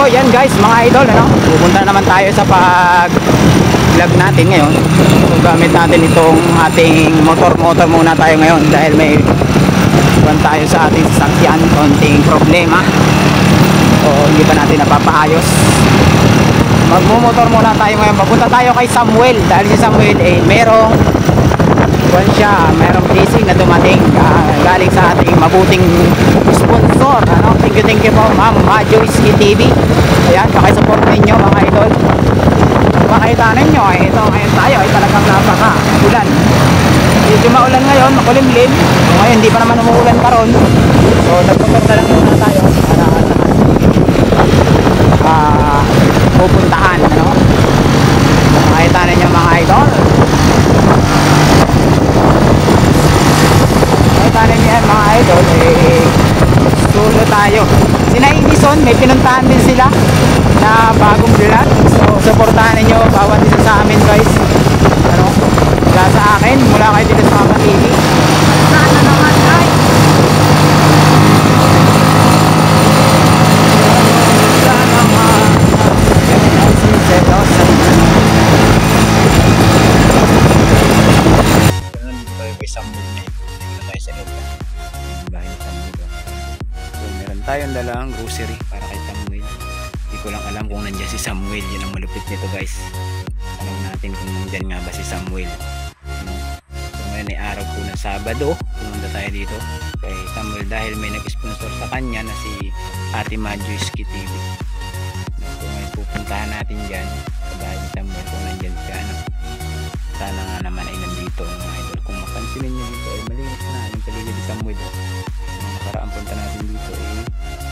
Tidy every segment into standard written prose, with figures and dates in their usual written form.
So yan guys mga idol, ano? Pupunta naman tayo sa pag-vlog natin ngayon. So gamit natin itong ating motor muna tayo ngayon dahil may iwan tayo sa ating sasakyan, konting problema. So hindi pa natin napapaayos. Magmumotor muna tayo ngayon. Papunta tayo kay Samuel dahil si Samuel merong blessing na dumating galing sa ating mabuting sponsor, ano? Thank you po Ma'am Majoyski TV. Ayan, pakisupport ninyo mga idol. Makita ninyo ito ngayon tayo ay talagang napaka ulan. Medyo maulan ngayon, makulimlim. So, ngayon hindi pa naman umuulan pa ron. So nagpunta lang muna tayo para pupuntahan, ano? Makita ninyo mga idol. Tanin yan mga idol, solo tayo. Sina Edison, may pinuntahan din sila na bagong vlog. So supportahan niyo bawat isa sa amin guys, ano, mula sa akin, mula kayo dito sa Mama TV. Sana naman guys. Sana naman. Tayong dalang grocery para kay Samuel. Hindi ko lang alam kung nandiyan si Samuel. Yan ang malupit nito guys. Tanong natin kung nandiyan nga ba si Samuel. So ngayon ay araw po ng Sabado. Pumunta tayo dito kay Samuel dahil may nag-sponsor sa kanya na si Ate Majoyski TV. So ngayon pupuntahan natin dyan sa bahay ni Samuel kung nandiyan siya, ano. Sana nga naman ay nandito mga idol. Kung mapansinin nyo dito ay malinis na yung paligid ni Samuel. Nakaraan punta natin dito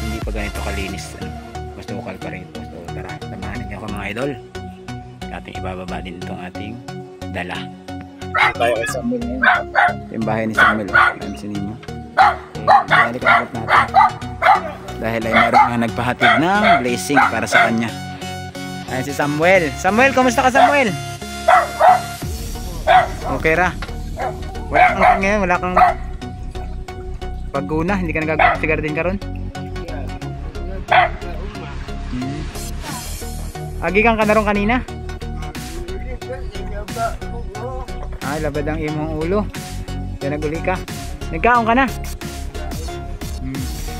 hindi pa ganito kalinis, ano? Mas lokal pa rin ito. So tara, samahan niyo ako mga idol. Ating ibababa din itong ating dala. Tayo kay Samuel ngayon. Yung bahay ni Samuel, pansin ninyo. Balik ang natin dahil ay meron nga nagpahatid ng blessing para sa kanya. Ayan si Samuel. Samuel, kumusta ka Samuel? Okay ra? Wala kang ngayon, wala kang pagguna, hindi ka nagagawa sa garden karon? Agi kang kanaron kanina? Ay, labad ang imong ulo. Kaya naguli ka. Nagkaon ka na?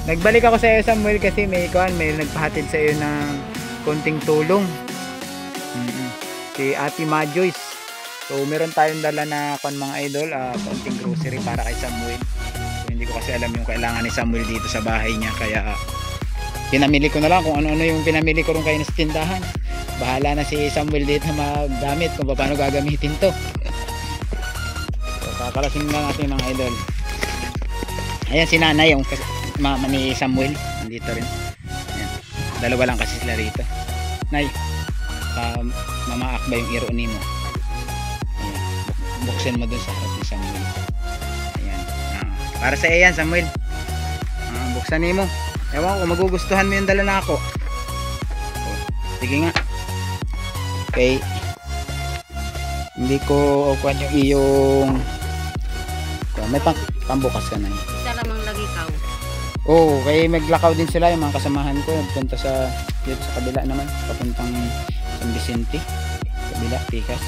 Nagbalik ako sa iyo Samuel kasi may nagpahatid sa iyo ng konting tulong. Si Ate Majoyce. So meron tayong dala na mga idol, konting grocery para kay Samuel. Hindi ko kasi alam yung kailangan ni Samuel dito sa bahay niya, kaya pinamili ko na lang kung ano-ano yung pinamili ko rin kayo sa tindahan. Bahala na si Samuel dito magdamit kung paano gagamitin to. So kakalasing lang natin mga idol. Ayan si nanay, yung mama ni Samuel nandito rin. Ayan. Dalawa lang kasi sila rito. Nay, mamaak ba yung ironi mo? Ayan. Buksan mo dun sa harap ni Samuel. Para sa iyan Samuel. Buksan mo. Ewan ko magugustuhan mo yung dala na ako. Sige nga. Okay. Hindi ko kuhan yung iyong may pambukas ka na. Isa lamang lagi ka. Oo, kaya maglakaw din sila yung mga kasamahan ko. Nagpunta sa dito sa kabila naman, papuntang San Vicente. Kabila, Picas.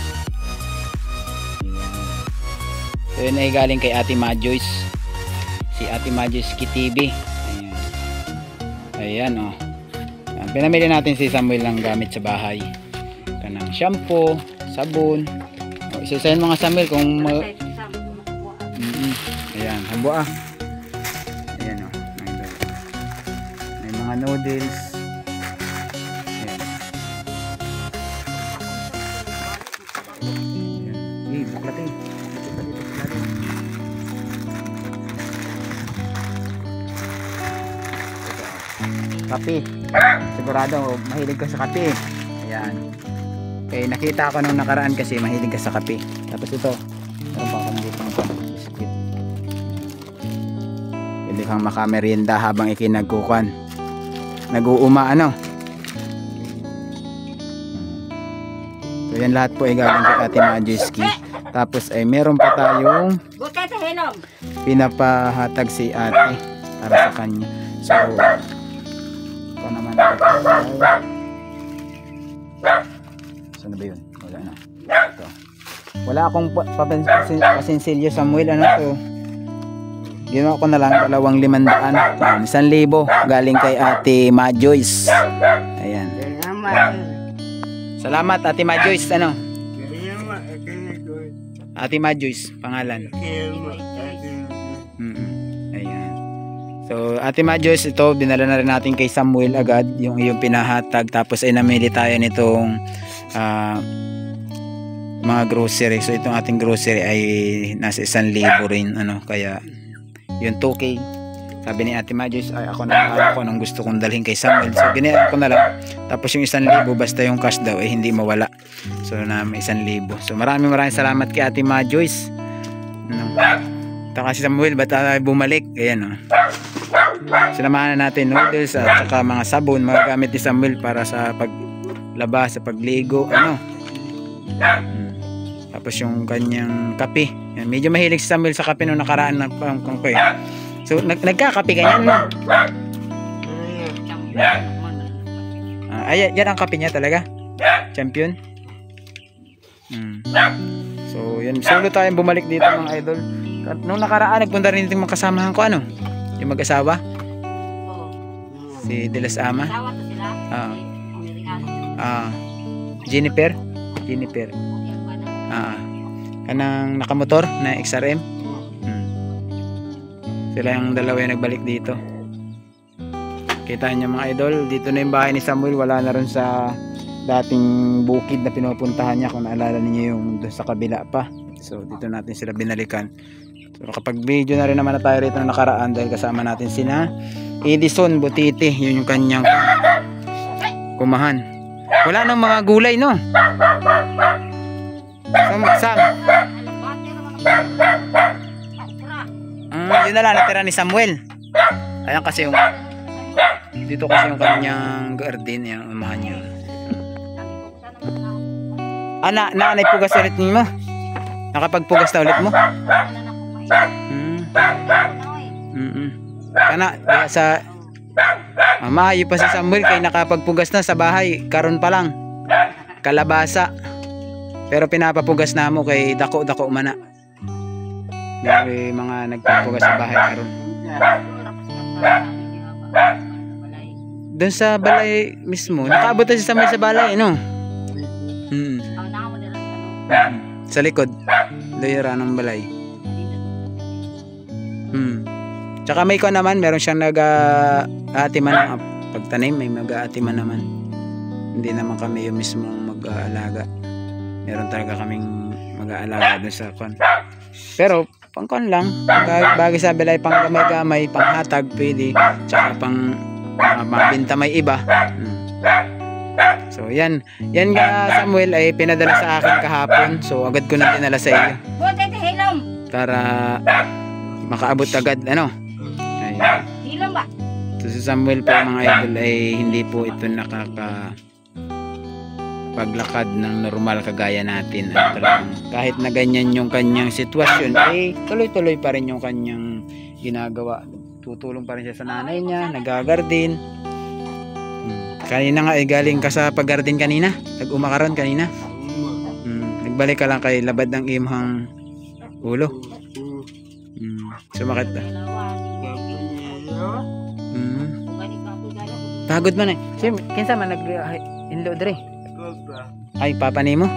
So yun ay galing kay Ate Majoyce. Si Ate Majoyski TV. Ayan o. Pinamili natin si Samuel ng gamit sa bahay. Kanang shampoo, sabon. Isasayin mga Samuel kung ayan, habo ah. Ayan o. May mga noodles. Ayan. Ayan. Buklat eh. Kape. Sigurado mahilig ka sa kape. Ayan. Okay, nakita ko nung nakaraan kasi mahilig ka sa kape. Tapos ito, meron pa akong dito ng biscuit. Pwede kang makamerienda habang ikinagkukan. Nag-uuma ano. So yan lahat po ay galing kay Ate Majoyski. Tapos ay meron pa tayong pinapahatag si ate para sa kanya. So ito naman Saan na ba yun? Wala na. Ito. Wala akong pasinsilyo Samuel. Ano to? Ginawa ko na lang 2,500. 1,000 galing kay Ate Majoyce. Ayan. Salamat Ate Majoyce. Ano? Ate Majoyce pangalan. Ayan. So Ate Majoyce, ito binala na rin natin kay Samuel agad yung iyong pinahatag. Tapos ay namili tayo nitong mga grocery. So itong ating grocery ay nasa 1,000 rin, ano, kaya yung 2K. Sabi ni Ate Majoyce ay ako na ako nung gusto kong dalhin kay Samuel. So ginayaan ko na lang. Tapos yung 1,000 basta yung cash daw ay hindi mawala. So na may 1,000. So maraming salamat kay Ate Majoyce. Ano? Taka si Samuel ba't bumalik? Ayan, oh. Sinamahan na natin noodles at saka mga sabon, mga gamit ni Samuel para sa paglaba, sa pagligo, ano. Tapos yung kanyang kape. Yan, medyo mahilig si Samuel sa kape nung nakaraan ng pangkangkoy. So nagkakape ganyan, no? Ay, yan ang kape niya talaga. Champion. So yan, solo tayong bumalik dito mga idol. Nung nakaraan nagpunta rin yung mga kasamahan ko, ano? Yung mag-asawa. Si De Las Ama. Jennifer. Kanang nakamotor na XRM. Sila yung dalawa yung nagbalik dito. Kita niyo mga idol, dito na yung bahay ni Samuel. Wala na rin sa dating bukid na pinupuntahan niya, kung naalala niyo yung doon sa kabila pa. So dito natin sila binalikan. So kapag video na rin naman na tayo rito na nakaraan dahil kasama natin sina Edison Butiti. Yun yung kanyang kumahan. Wala nang mga gulay, no? Sam. Yun na lang natira ni Samuel. Ayan kasi yung dito kasi yung kanyang garden, yung umahan niya. Nanay pugas ulit mo? Nakapagpugas na ulit mo? Kana sa maayo pa si Samuel kay nakapagpugas na sa bahay karon pa lang kalabasa, pero pinapapugas na mo kay dako mana. May mga nagpapugas sa bahay karon. Doon sa balay mismo nakaabot na si Samuel sa balay, no? Sa likod layera ng balay. Tsaka may ko naman, meron siyang nag-aatiman pagtanim, may mag-aatiman naman. Hindi naman kami yung mismo mag-aalaga. Meron talaga kaming mag-aalaga dun sa kon. Pero pangkon lang, bagay sa bilay, pang gamay-gamay, pang hatag pwede, tsaka pang mabinta may iba. So yan nga Samuel ay pinadala sa akin kahapon. So agad ko na dinala sa iyo para makaabot agad, ano. Ayan. So si Samuel po mga idol ay hindi po ito paglakad ng normal kagaya natin. At kahit na ganyan yung kanyang sitwasyon ay tuloy-tuloy pa rin yung kanyang ginagawa. Tutulong pa rin siya sa nanay niya, nagagardin. Kanina nga ay galing ka sa pag-garden kanina, nag-umakaron kanina. Nagbalik ka lang kay labad ng imhang ulo. Sumakit ba? Pagod man eh. Kinsa man nag-inlo dre? Ay, papa nimo?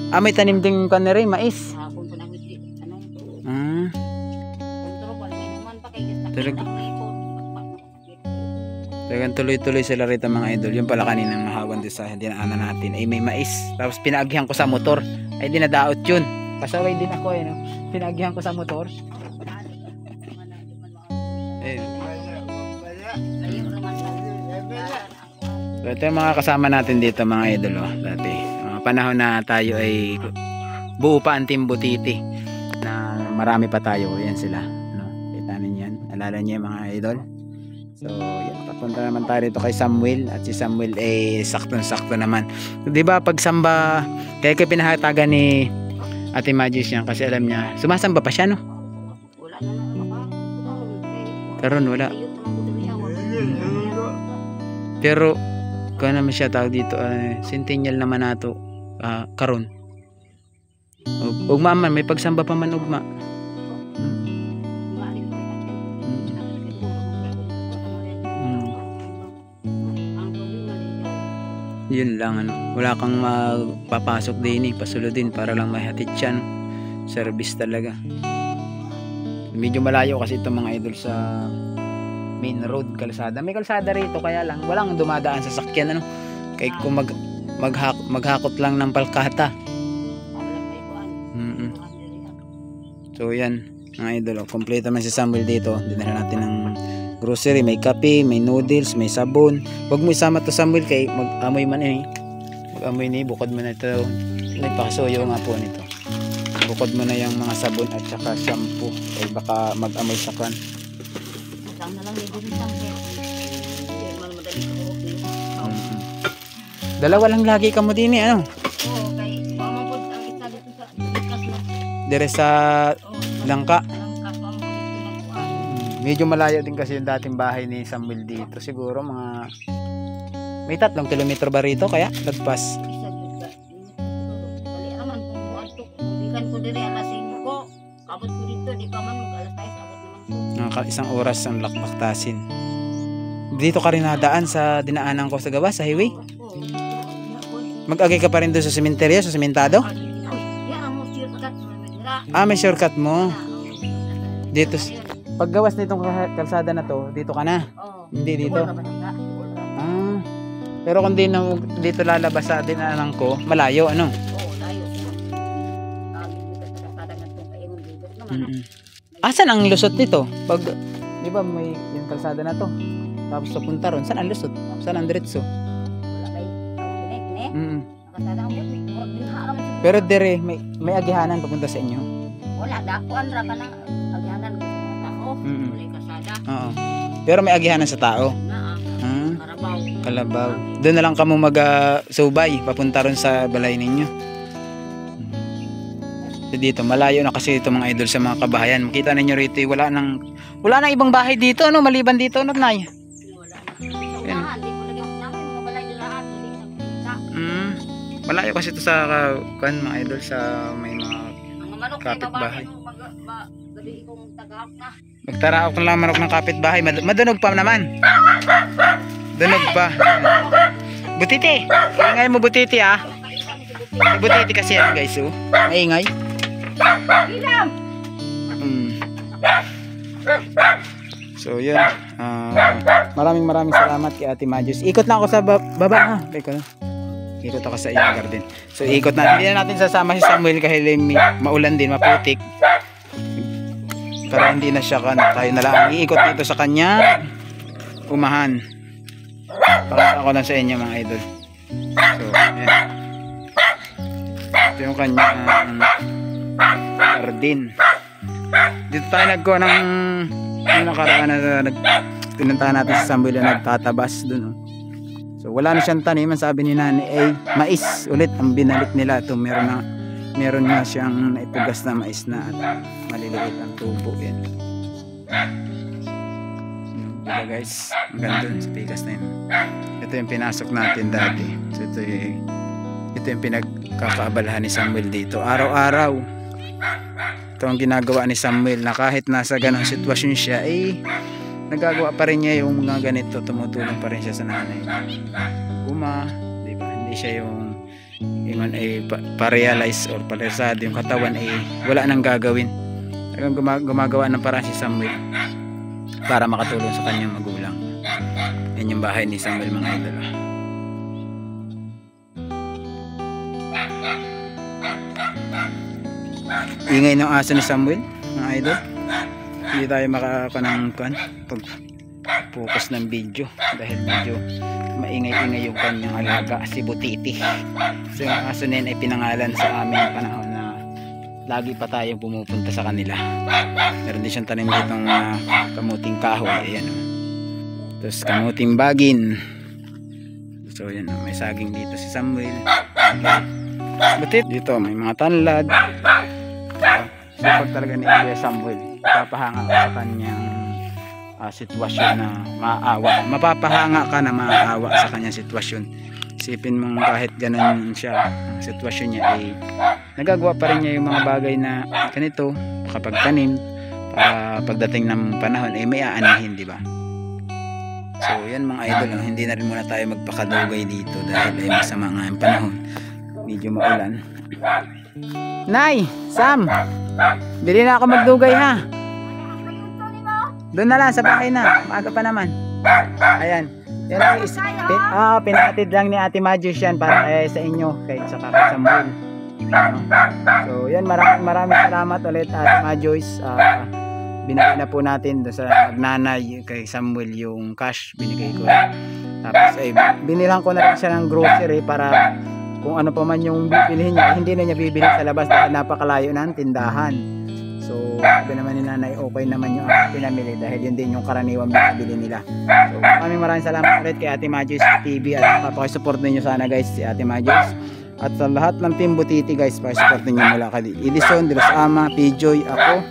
May tanim ding kanere, mais. Talagang tuloy-tuloy sila rito mga idol. Yung pala kaninang nahawan din sa dinaanan natin ay may mais. Tapos pinaagihan ko sa motor. Ay dinadaot yun. Pasaway din ako eh, no? Pinaagihan ko sa motor. So ito yung mga kasama natin dito mga idol, oh. Dati mga panahon na tayo ay buo pa ang Team Butiti na marami pa tayo. Yan sila, no? Kita ninyo yan. Alala niyo mga idol. So yan, papunta naman tayo dito kay Samuel. At si Samuel ay saktong-sakto naman. So, diba pag samba, kaya pinahatagan ni Ate Majoyce yan kasi alam niya sumasamba pa siya, no? Karon wala. Pero kung naman siya tawag dito, centennial naman nato karon. Ugma man may pagsamba pa man ugma. Yun lang wala kang magpapasok din pasulod din para lang mahatid siya service talaga. Medyo malayo kasi itong mga idol sa main road, kalsada. May kalsada rito kaya lang walang dumadaan sa sakyan kaya kung maghakot lang ng palkata. So yan mga idol, kompleto man si Samuel dito. Dinala natin ng grocery, may kape, may noodles, may sabon. Huwag mo isama to Samuel kay mag-amoy man mag-amoy ni bukod mo na ito. May pakasuyo nga po nito. Bukod mo na yung mga sabon at saka shampoo ay baka mag-amoy sa kan. Dalawa lang lagi ka mo din Oo, kay pamabot ang isa dito sa dire sa Langka. Medyo malayo din kasi yung dating bahay ni Samuel dito. Siguro mga may 3 kilometro ba rito kaya lagpas. Isang oras ang lakbaktasin. Dito ka rin nadaan sa dinaanan ko sa gawa sa highway. Mag-agi ka pa rin doon sa sementeryo, sa sementado? May shortcut mo. Dito paggawas nitong kalsada na to, dito ka na. Hindi dito. Pero kung dito lalabas sa dinaanan ko, malayo Asan ang lusot nito? Pag, di ba may yung kalsada na to? Tapos papunta ron, saan ang lusot? Saan ang diretso? Pero dire, may agihanan papunta sa inyo? Wala, dakuan ra ka ng agihanan sa tao. May kalsada. Oo. Pero may agihanan sa tao? Kalabaw. Doon na lang kamo mag-subay, papunta ron sa balay ninyo. Dito malayo na kasi ito mga idol sa mga kabahayan. Makita ninyo rito wala nang ibang bahay dito maliban dito Nay. Malayo kasi ito sa mga idol sa may mga kapitbahay. Magtaraok na lang manok ng kapitbahay. Madunog pa naman. Dunog pa. Butiti. Ingay mo Butiti Butiti kasi yan guys maingay. So yun maraming salamat kay Ate Majus. Ikot na ako sa baba ikot ako sa iyong garden. So ikot natin. Hindi na natin sasama si Samuel kahit maulan din, maputik para hindi na siya tayo na lang iikot dito sa kanya umahan. Pakita ko lang sa inyo mga idol. So yan, ito yung kanya garden. Dito tayo nagkuha ng nakaraan na pinuntahan natin sa Samuel na nagtatabas dun So wala na siyang taniman, sabi ni Nani mais ulit ang binalik nila. Ito meron nga siyang naitugas na mais na at maliliit ang tubo yan. Diba guys, hanggang dun sa pikas na yun. Ito yung pinasok natin dati. So ito yung pinagkakaabalahan ni Samuel dito araw-araw. Ito ang ginagawa ni Samuel na kahit nasa ganong sitwasyon siya nagagawa pa rin niya yung mga ganito, tumutulong pa rin siya sa nanay. Diba? Hindi siya yung pa-realize or pa-realisado yung katawan wala nang gagawin. Gumagawa ng paraan si Samuel para makatulong sa kanyang magulang. Yan yung bahay ni Samuel mga idol. Ingay ng aso ni Samuel mga idol. Hindi tayo pag-focus ng video dahil medyo maingay-ingay yung kanyang alaga si Butiti. So yung aso na yun ay pinangalan sa amin panahon na lagi pa tayong pumupunta sa kanila. Meron din siyang tanim ditong kamuting kahoy. Ayan. Tapos kamuting bagin. So yan, may saging dito si Samuel. Butit dito may mga tanlad. Sipag talaga ni Kuya Samuel. Papahanga sa kanyang sitwasyon na maawa. Mapapahanga ka na maawa sa kanyang sitwasyon. Isipin mong kahit ganun siya, ang sitwasyon niya ay nagagawa pa rin niya yung mga bagay na ganito, kapag tanim, para pagdating ng panahon ay may aanihin, di ba? So yan mga idol, hindi na rin muna tayo magpakadugay dito dahil ay masama nga ang panahon, medyo maulan. Nay, Sam, bili na ako magdugay ha. Doon na lang sa bahay na, maaga pa naman. Ayan, yan ay pinatid lang ni Ate Majus yan para sa inyo, kay saka kay Samuel. So yan, maraming salamat ulit Ate Majus. Binigay na po natin doon sa nagnanay kay Samuel yung cash, binigay ko. Tapos ay binilang ko na rin siya ng grocery para kung ano pa man yung bibilihin niya, hindi na niya bibili sa labas dahil napakalayo ng tindahan. So sabi naman ni nanay, okay naman yung pinamili dahil yun din yung karaniwang binibili nila. So maraming salamat ulit kay Ate Majus TV at pakisupport ninyo sana guys si Ate Majus. At sa lahat ng Team Butiti guys, pakisupport ninyo mula kay Edison, De Los Ama, Pijoy, ako,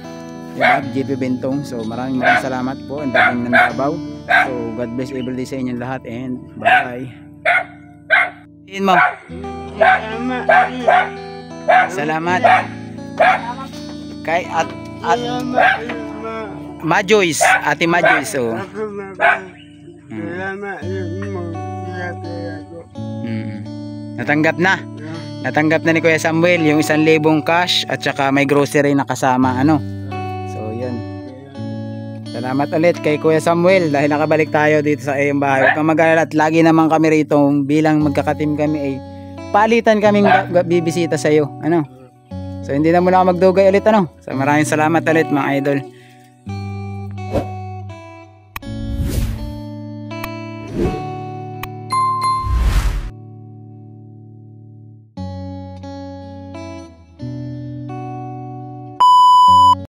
JP Bentong. So maraming salamat po, ang dating ng Davao. So God bless every day sa inyong lahat and bye. Mo. Salamat. Kay at Majus, Ate Majus. So. Natanggap na. Natanggap na ni Kuya Samuel yung 1,000 cash at saka may grocery na kasama ano. So yun. Salamat ulit kay Kuya Samuel dahil nakabalik tayo dito sa iyong bahay. Huwag kang mag-alala at lagi naman kami rito bilang magkakatim kami ay palitan kaming bibisita sa iyo. Ano? So hindi na muna ako magdugay ulit ano. So maraming salamat ulit mga idol.